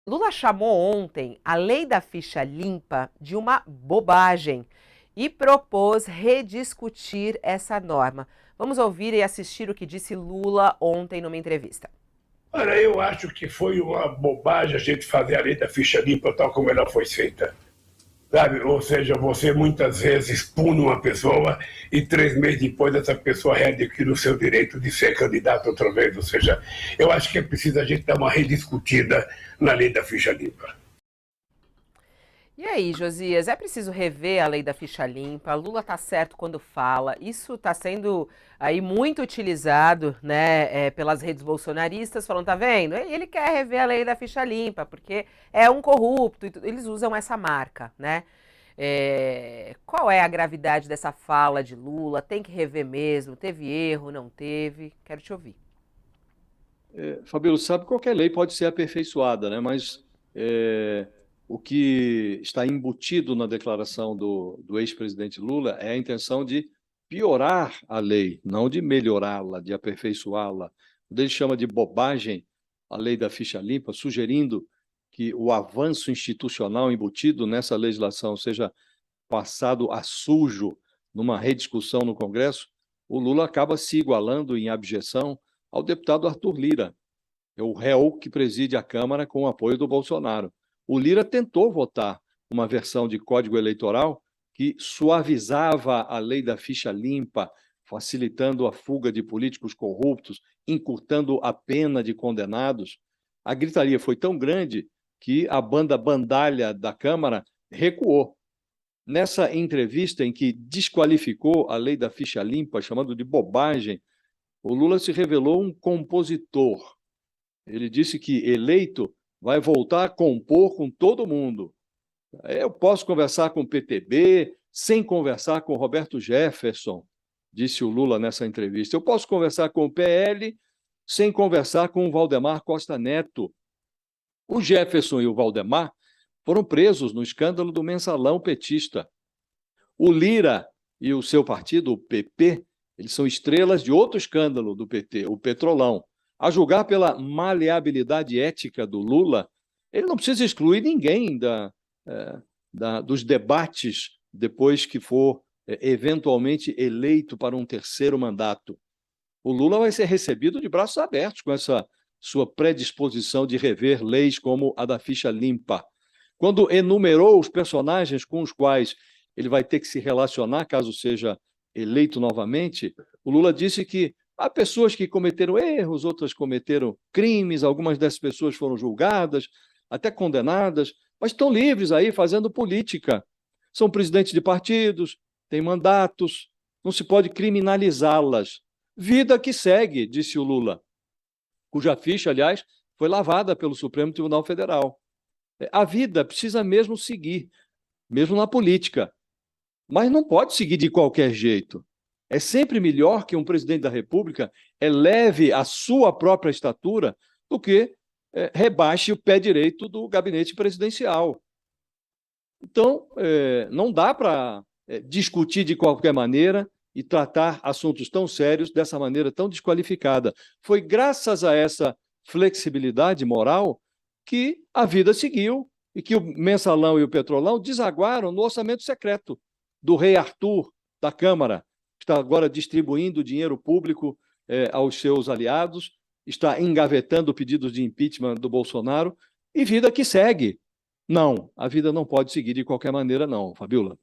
Lula chamou ontem a lei da ficha limpa de uma bobagem e propôs rediscutir essa norma. Vamos ouvir e assistir o que disse Lula ontem numa entrevista. Olha, eu acho que foi uma bobagem a gente fazer a lei da ficha limpa tal como ela foi feita. Sabe? Ou seja, você muitas vezes pune uma pessoa e 3 meses depois essa pessoa readquire o seu direito de ser candidato outra vez. Ou seja, eu acho que é preciso a gente dar uma rediscutida na lei da ficha limpa. E aí, Josias, é preciso rever a lei da ficha limpa? Lula tá certo quando fala. Isso está sendo aí muito utilizado, né, pelas redes bolsonaristas, falando, tá vendo? Ele quer rever a lei da ficha limpa, porque é um corrupto, e eles usam essa marca, né? Qual é a gravidade dessa fala de Lula? Tem que rever mesmo? Teve erro, não teve? Quero te ouvir. Fabíola, sabe que qualquer lei pode ser aperfeiçoada, né? Mas o que está embutido na declaração do ex-presidente Lula é a intenção de piorar a lei, não de melhorá-la, de aperfeiçoá-la. Ele chama de bobagem a lei da ficha limpa, sugerindo que o avanço institucional embutido nessa legislação seja passado a sujo numa rediscussão no Congresso. O Lula acaba se igualando em abjeção ao deputado Arthur Lira, é o réu que preside a Câmara com o apoio do Bolsonaro. O Lira tentou votar uma versão de Código Eleitoral que suavizava a lei da ficha limpa, facilitando a fuga de políticos corruptos, encurtando a pena de condenados. A gritaria foi tão grande que a banda bandalha da Câmara recuou. Nessa entrevista em que desqualificou a lei da ficha limpa, chamando de bobagem, o Lula se revelou um compositor. Ele disse que eleito vai voltar a compor com todo mundo. Eu posso conversar com o PTB sem conversar com o Roberto Jefferson, disse o Lula nessa entrevista. Eu posso conversar com o PL sem conversar com o Valdemar Costa Neto. O Jefferson e o Valdemar foram presos no escândalo do mensalão petista. O Lira e o seu partido, o PP, eles são estrelas de outro escândalo do PT, o Petrolão. A julgar pela maleabilidade ética do Lula, ele não precisa excluir ninguém dos debates depois que for eventualmente eleito para um terceiro mandato. O Lula vai ser recebido de braços abertos com essa sua predisposição de rever leis como a da ficha limpa. Quando enumerou os personagens com os quais ele vai ter que se relacionar caso seja eleito novamente, o Lula disse que há pessoas que cometeram erros, outras cometeram crimes, algumas dessas pessoas foram julgadas, até condenadas, mas estão livres aí fazendo política. São presidentes de partidos, têm mandatos, não se pode criminalizá-las. Vida que segue, disse o Lula, cuja ficha, aliás, foi lavada pelo Supremo Tribunal Federal. A vida precisa mesmo seguir, mesmo na política, mas não pode seguir de qualquer jeito. É sempre melhor que um presidente da República eleve a sua própria estatura do que rebaixe o pé direito do gabinete presidencial. Então, não dá para discutir de qualquer maneira e tratar assuntos tão sérios dessa maneira tão desqualificada. Foi graças a essa flexibilidade moral que a vida seguiu e que o Mensalão e o Petrolão desaguaram no orçamento secreto do rei Arthur, da Câmara, que está agora distribuindo dinheiro público aos seus aliados, está engavetando pedidos de impeachment do Bolsonaro, e vida que segue. Não, a vida não pode seguir de qualquer maneira, não, Fabíola.